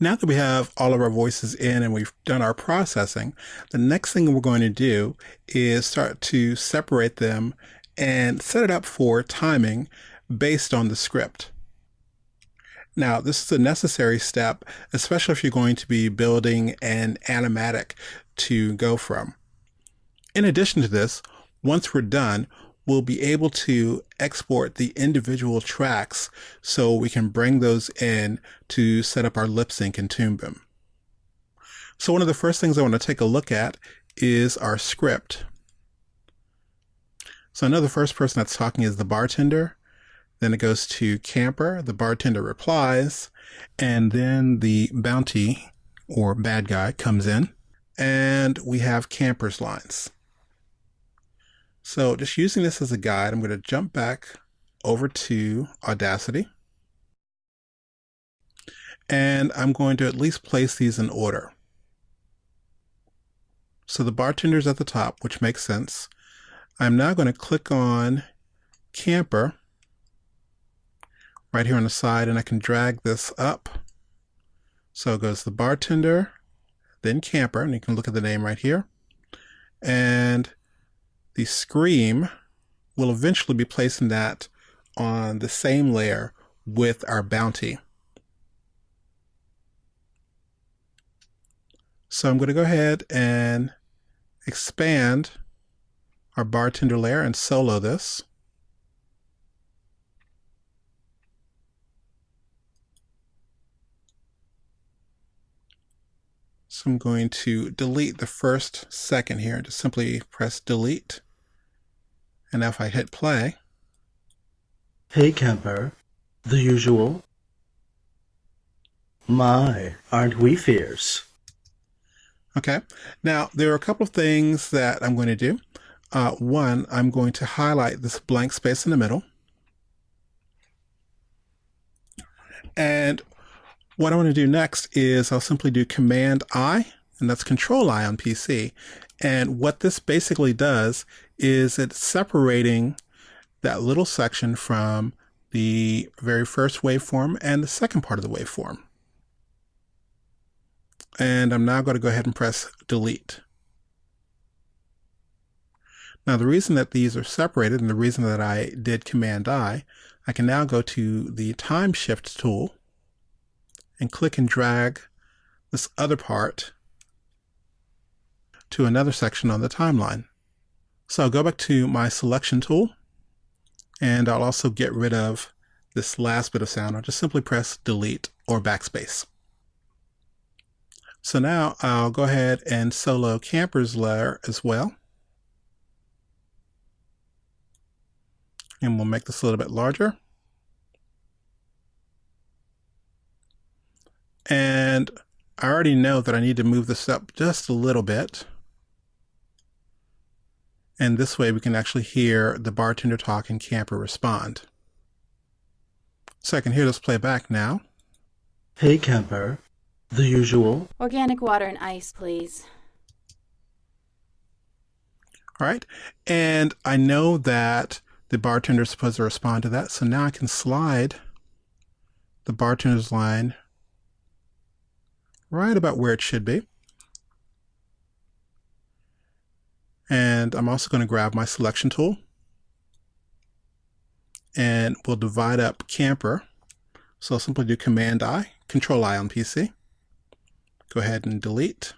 Now that we have all of our voices in and we've done our processing, the next thing we're going to do is start to separate them and set it up for timing based on the script. Now, this is a necessary step, especially if you're going to be building an animatic to go from. In addition to this, once we're done, we'll be able to export the individual tracks so we can bring those in to set up our lip sync and tune them. So one of the first things I want to take a look at is our script. So I know the first person that's talking is the bartender. Then it goes to camper, the bartender replies, and then the bounty or bad guy comes in, and we have camper's lines. So just using this as a guide, I'm going to jump back over to Audacity, and I'm going to at least place these in order. So the bartender's at the top, which makes sense. I'm now going to click on camper right here on the side, and I can drag this up. So it goes the bartender, then camper, and you can look at the name right here. And the scream will eventually be placing that on the same layer with our bounty. So I'm going to go ahead and expand our bartender layer and solo this. So I'm going to delete the first second here. Just simply press delete. And now if I hit play. Hey camper, the usual. My, aren't we fierce? Okay, now there are a couple of things that I'm going to do. One, I'm going to highlight this blank space in the middle. And what I want to do next is I'll simply do Command I, and that's Control I on PC. And what this basically does is it's separating that little section from the very first waveform and the second part of the waveform. And I'm now going to go ahead and press delete. Now the reason that these are separated and the reason that I did Command I can now go to the time shift tool and click and drag this other part to another section on the timeline. So I'll go back to my selection tool, and I'll also get rid of this last bit of sound. I'll just simply press delete or backspace. So now I'll go ahead and solo camper's layer as well. And we'll make this a little bit larger. And I already know that I need to move this up just a little bit. And this way we can actually hear the bartender talk and camper respond. So I can hear this play back now. Hey camper, the usual. Organic water and ice, please. All right. And I know that the bartender is supposed to respond to that. So now I can slide the bartender's line right about where it should be. And I'm also going to grab my selection tool, and we'll divide up camper. So I'll simply do Command I, Control I on PC. Go ahead and delete.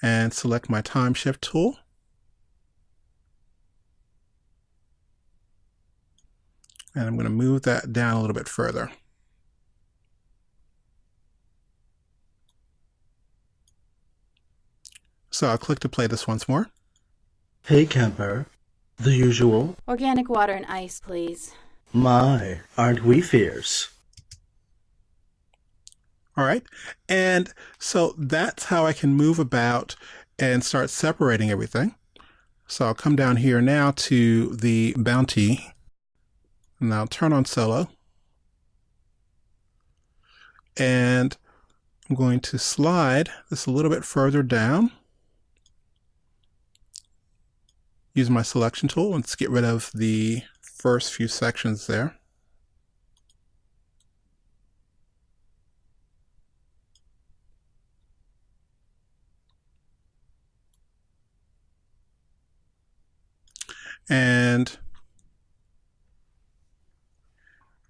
And select my time shift tool. And I'm going to move that down a little bit further. So I'll click to play this once more. Hey camper, the usual. Organic water and ice, please. My, aren't we fierce? All right. And so that's how I can move about and start separating everything. So I'll come down here now to the bounty, and I'll turn on solo. And I'm going to slide this a little bit further down. Use my selection tool. Let's get rid of the first few sections there. And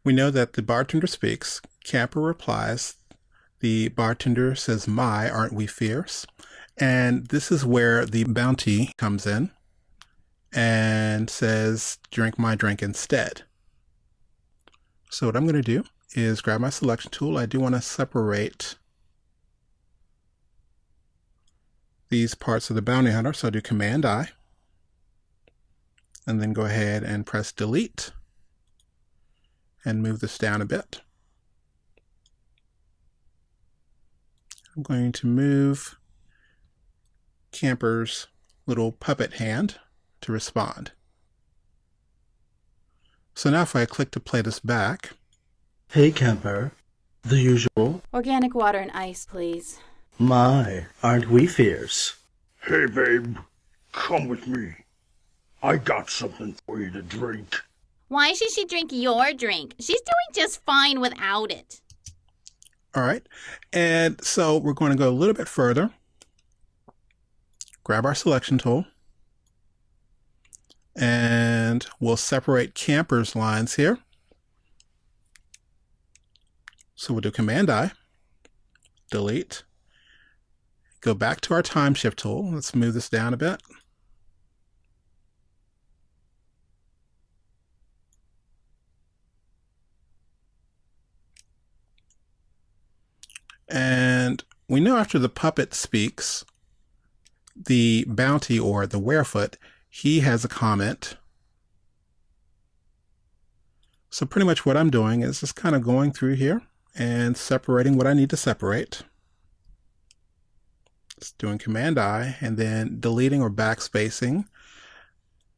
we know that the bartender speaks, Camper replies, the bartender says, "My, aren't we fierce?" And this is where the bounty comes in and says, "Drink my drink instead." So what I'm going to do is grab my selection tool. I do want to separate these parts of the bounty hunter. So I'll do Command I and then go ahead and press Delete and move this down a bit. I'm going to move Camper's little puppet hand to respond. So now if I click to play this back. Hey Camper, the usual. Organic water and ice, please. My, aren't we fierce? Hey, babe, come with me. I got something for you to drink. Why should she drink your drink? She's doing just fine without it. All right. And so we're going to go a little bit further. Grab our selection tool. And we'll separate Camper's lines here. So we'll do Command I, Delete, go back to our time shift tool. Let's move this down a bit. And we know after the puppet speaks, the bounty or the werefoot, he has a comment. So pretty much what I'm doing is just kind of going through here and separating what I need to separate. Just doing Command I and then deleting or backspacing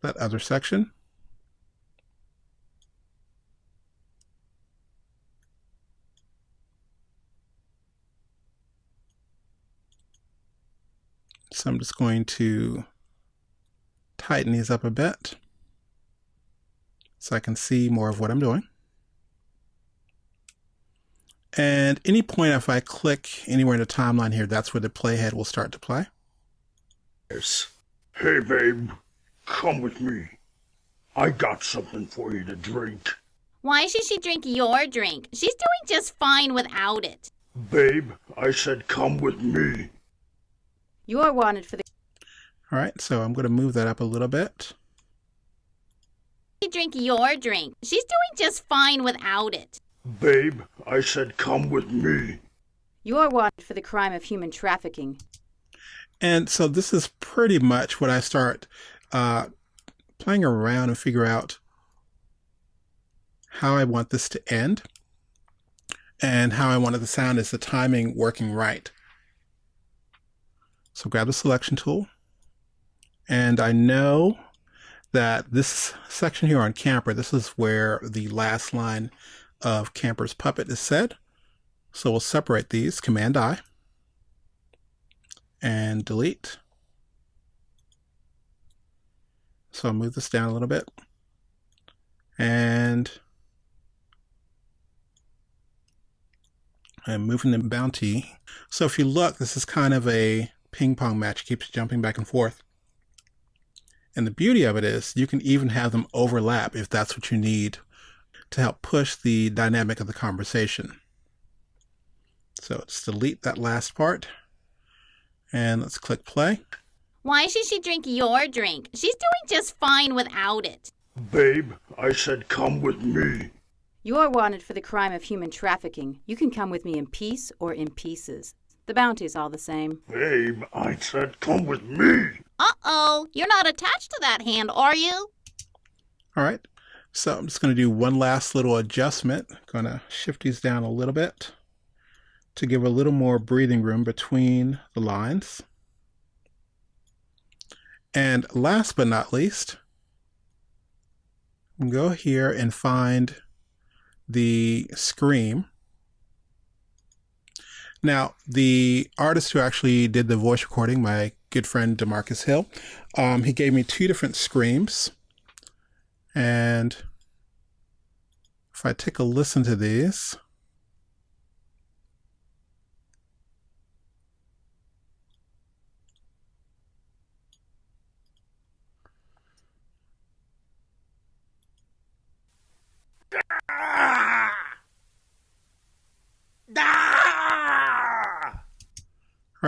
that other section. So I'm just going to tighten these up a bit so I can see more of what I'm doing. And any point if I click anywhere in the timeline here, that's where the playhead will start to play. Hey, babe, come with me. I got something for you to drink. Why should she drink your drink? She's doing just fine without it. Babe, I said come with me. You are wanted for the... All right, so I'm going to move that up a little bit. She drink your drink. She's doing just fine without it. Babe, I said come with me. You are wanted for the crime of human trafficking. And so this is pretty much what I start playing around and figure out how I want this to end and how I want it to sound. Is the timing working right? So grab the selection tool. And I know that this section here on Camper, this is where the last line of Camper's puppet is said. So we'll separate these, Command I, and Delete. So I'll move this down a little bit. And I'm moving the bounty. So if you look, this is kind of a ping pong match. It keeps jumping back and forth. And the beauty of it is you can even have them overlap if that's what you need to help push the dynamic of the conversation. So let's delete that last part and let's click play. Why should she drink your drink? She's doing just fine without it. Babe, I said come with me. You are wanted for the crime of human trafficking. You can come with me in peace or in pieces. The bounty's all the same. Babe, I said come with me. Uh-oh, you're not attached to that hand, are you? All right, so I'm just going to do one last little adjustment. Going to shift these down a little bit to give a little more breathing room between the lines. And last but not least, go here and find the scream. Now, the artist who actually did the voice recording, my good friend DeMarcus Hill, he gave me two different screams. And if I take a listen to these,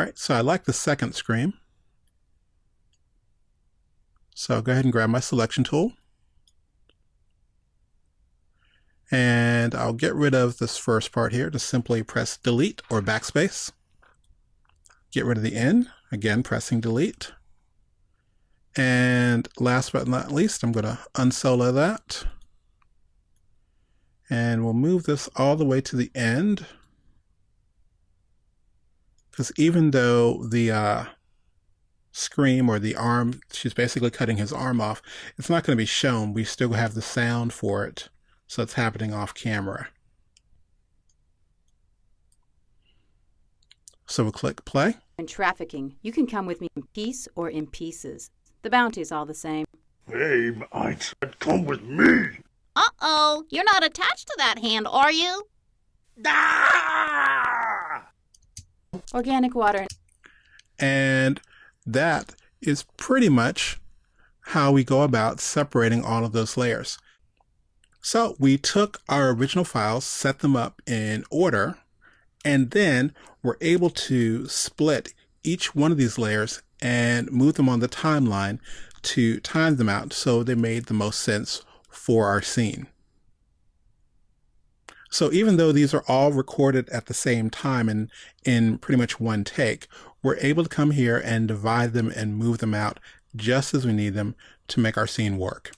All right, so I like the second scream. So I'll go ahead and grab my selection tool. And I'll get rid of this first part here. Just simply press delete or backspace. Get rid of the end, again pressing delete. And last but not least, I'm going to unsolo that. And we'll move this all the way to the end. Because even though the scream or the arm, she's basically cutting his arm off, it's not going to be shown. We still have the sound for it. So it's happening off camera. So we'll click play. And trafficking, you can come with me in peace or in pieces. The bounty's all the same. Babe, I said come with me. Uh-oh, you're not attached to that hand, are you? Ah! Organic water. And that is pretty much how we go about separating all of those layers. So we took our original files, set them up in order, and then we're able to split each one of these layers and move them on the timeline to time them out so they made the most sense for our scene. So even though these are all recorded at the same time and in pretty much one take, we're able to come here and divide them and move them out just as we need them to make our scene work.